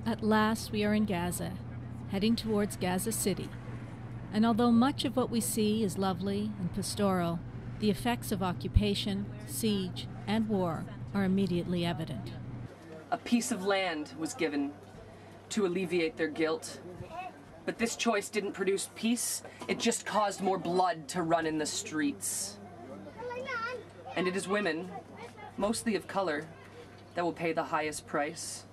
At last we are in Gaza, heading towards Gaza City. And although much of what we see is lovely and pastoral, the effects of occupation, siege, and war are immediately evident. A piece of land was given to alleviate their guilt. But this choice didn't produce peace, it just caused more blood to run in the streets. And it is women, mostly of color, that will pay the highest price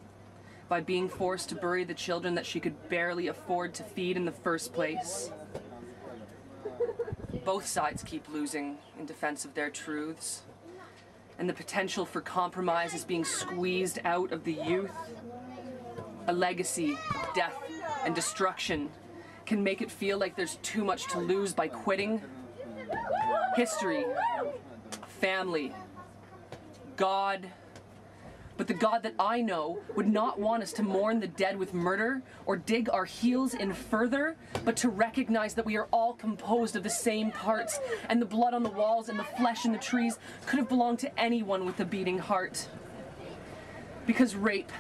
by being forced to bury the children that she could barely afford to feed in the first place. Both sides keep losing in defense of their truths, and the potential for compromise is being squeezed out of the youth. A legacy of death and destruction can make it feel like there's too much to lose by quitting. History, family, God. But the God that I know would not want us to mourn the dead with murder or dig our heels in further, but to recognize that we are all composed of the same parts, and the blood on the walls and the flesh in the trees could have belonged to anyone with a beating heart. Because rape,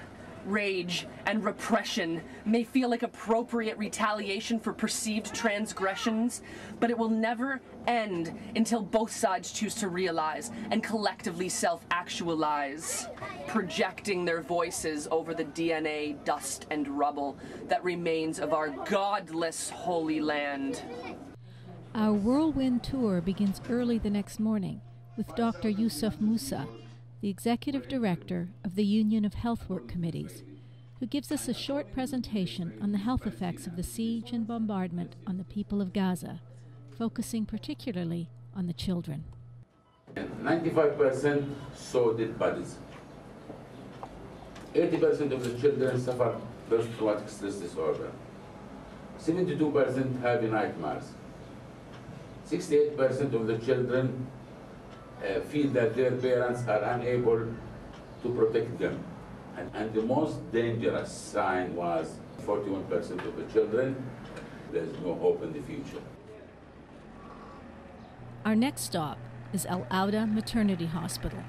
rage, and repression may feel like appropriate retaliation for perceived transgressions, but it will never end until both sides choose to realize and collectively self-actualize, projecting their voices over the DNA, dust, and rubble that remains of our godless Holy Land. Our whirlwind tour begins early the next morning with Dr. Yusuf Musa, the Executive Director of the Union of Health Work Committees, who gives us a short presentation on the health effects of the siege and bombardment on the people of Gaza, focusing particularly on the children. 95% saw dead bodies. 80% of the children suffer post-traumatic stress disorder. 72% have nightmares. 68% of the children feel that their parents are unable to protect them. And the most dangerous sign was 41% of the children, there's no hope in the future. Our next stop is Al Auda Maternity Hospital.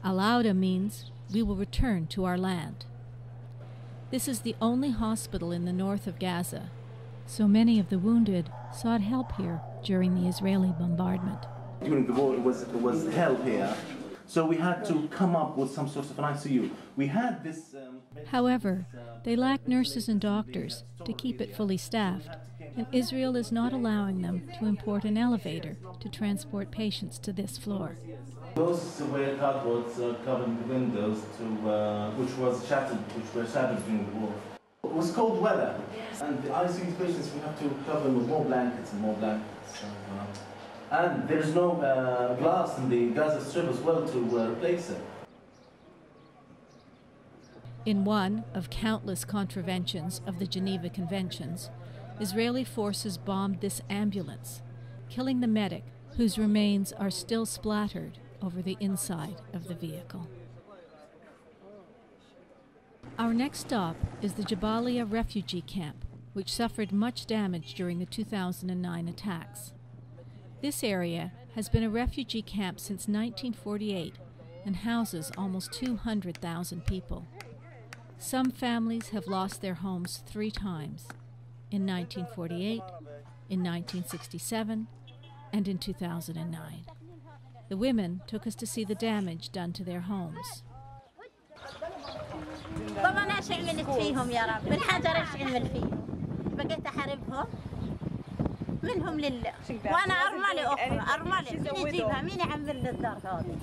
Al Auda means we will return to our land. This is the only hospital in the north of Gaza, so many of the wounded sought help here during the Israeli bombardment. During the war, it was hell here, so we had to come up with some sort of an ICU. We had this. However, they lack nurses and doctors to keep it fully staffed, and Israel is not allowing them to import an elevator to transport patients to this floor. Those were cardboards covering the windows, which were shattered during the war. It was cold weather, and the ICU patients, we have to cover them with more blankets and more blankets. And there's no glass in the Gaza Strip as well to replace it. In one of countless contraventions of the Geneva Conventions, Israeli forces bombed this ambulance, killing the medic, whose remains are still splattered over the inside of the vehicle. Our next stop is the Jabalia refugee camp, which suffered much damage during the 2009 attacks. This area has been a refugee camp since 1948 and houses almost 200,000 people. Some families have lost their homes 3 times, in 1948, in 1967, and in 2009. The women took us to see the damage done to their homes. منهم لله وانا ارمله اخرى ارمله مين يجيبها مين يعمل الدار هذه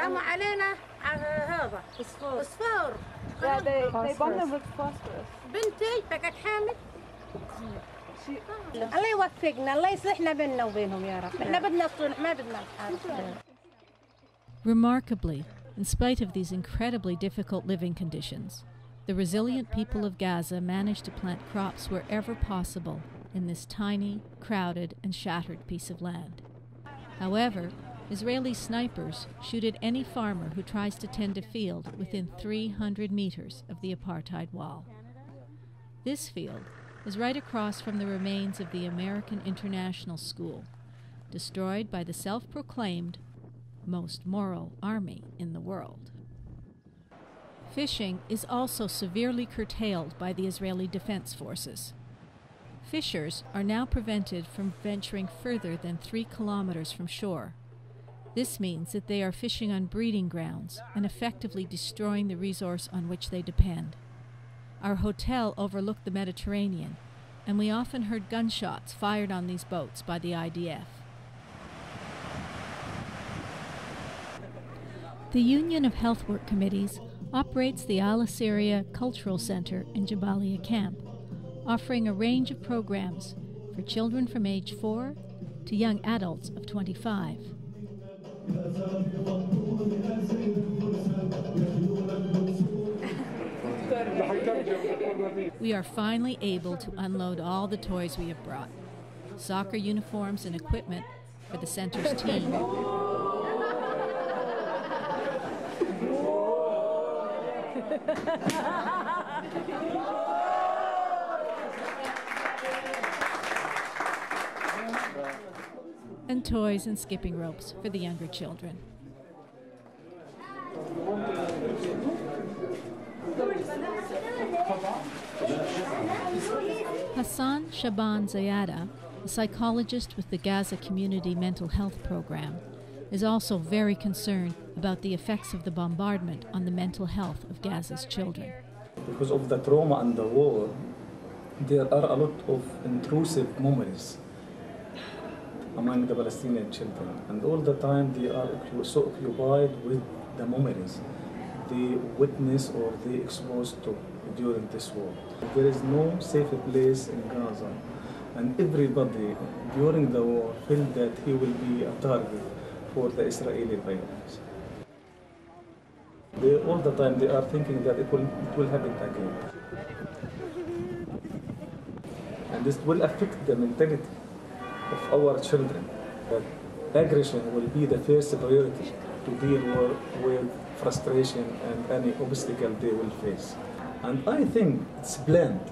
رموا علينا هذا فوسفور they bombed them with phosphorus. بنتي فقد حامل الله يوفقنا الله يصلحنا بيننا وبينهم يا رب احنا بدنا الصلح ما بدنا الحرب. Remarkably, in spite of these incredibly difficult living conditions, the resilient people of Gaza managed to plant crops wherever possible in this tiny, crowded, and shattered piece of land. However, Israeli snipers shoot at any farmer who tries to tend a field within 300 meters of the apartheid wall. This field is right across from the remains of the American International School, destroyed by the self-proclaimed most moral army in the world. Fishing is also severely curtailed by the Israeli Defense Forces. Fishers are now prevented from venturing further than 3 kilometers from shore. This means that they are fishing on breeding grounds and effectively destroying the resource on which they depend. Our hotel overlooked the Mediterranean, and we often heard gunshots fired on these boats by the IDF. The Union of Health Work Committees operates the Al Assyria Cultural Center in Jabalia Camp, offering a range of programs for children from age 4 to young adults of 25. We are finally able to unload all the toys we have brought. Soccer uniforms and equipment for the center's team. And toys and skipping ropes for the younger children. Hassan Shaban Zayada, a psychologist with the Gaza Community Mental Health Program, is also very concerned about the effects of the bombardment on the mental health of Gaza's children. Because of the trauma and the war, there are a lot of intrusive memories among the Palestinian children, and all the time they are so occupied with the memories they witness or they exposed to during this war. There is no safe place in Gaza, and everybody during the war felt that he will be a target for the Israeli violence. All the time they are thinking that it will happen again. And this will affect the mentality of our children, that aggression will be the first priority to deal with frustration and any obstacle they will face. And I think it's planned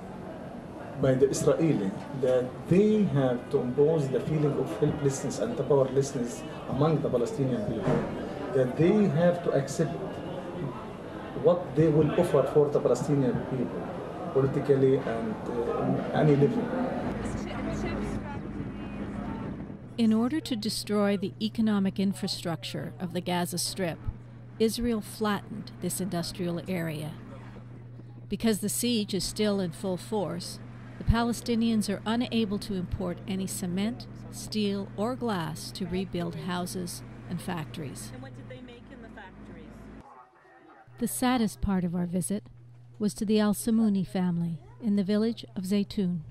by the Israeli that they have to impose the feeling of helplessness and the powerlessness among the Palestinian people, that they have to accept what they will offer for the Palestinian people, politically and on any level. In order to destroy the economic infrastructure of the Gaza Strip, Israel flattened this industrial area. Because the siege is still in full force, the Palestinians are unable to import any cement, steel, or glass to rebuild houses and factories. And what did they make in the factories? The saddest part of our visit was to the Al-Samuni family in the village of Zaytun.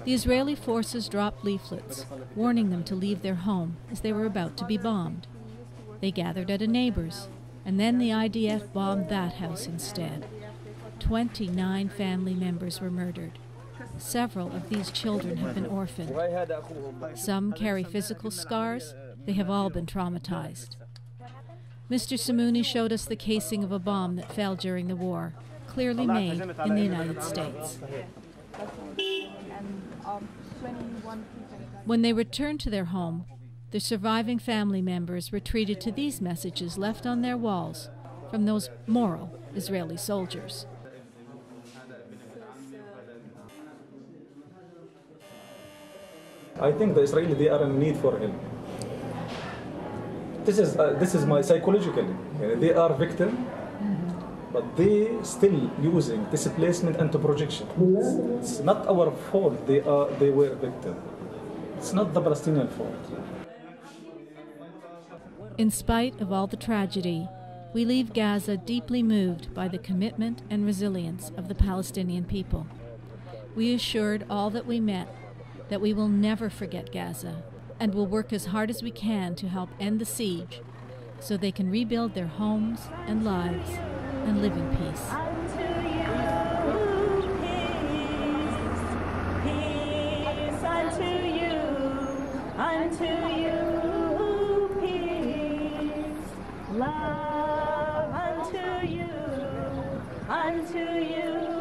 The Israeli forces dropped leaflets, warning them to leave their home as they were about to be bombed. They gathered at a neighbor's, and then the IDF bombed that house instead. 29 family members were murdered. Several of these children have been orphaned. Some carry physical scars. They have all been traumatized. Mr. Samuni showed us the casing of a bomb that fell during the war, clearly made in the United States. When they returned to their home, the surviving family members were treated to these messages left on their walls from those moral Israeli soldiers. I think the Israelis, they are in need for help. This is my psychologically. They are victims, but they still using displacement and projection. It's not our fault. They were victims. It's not the Palestinian fault. In spite of all the tragedy, we leave Gaza deeply moved by the commitment and resilience of the Palestinian people. We assured all that we met that we will never forget Gaza and will work as hard as we can to help end the siege so they can rebuild their homes and lives and live in peace. Unto you, peace, love unto you,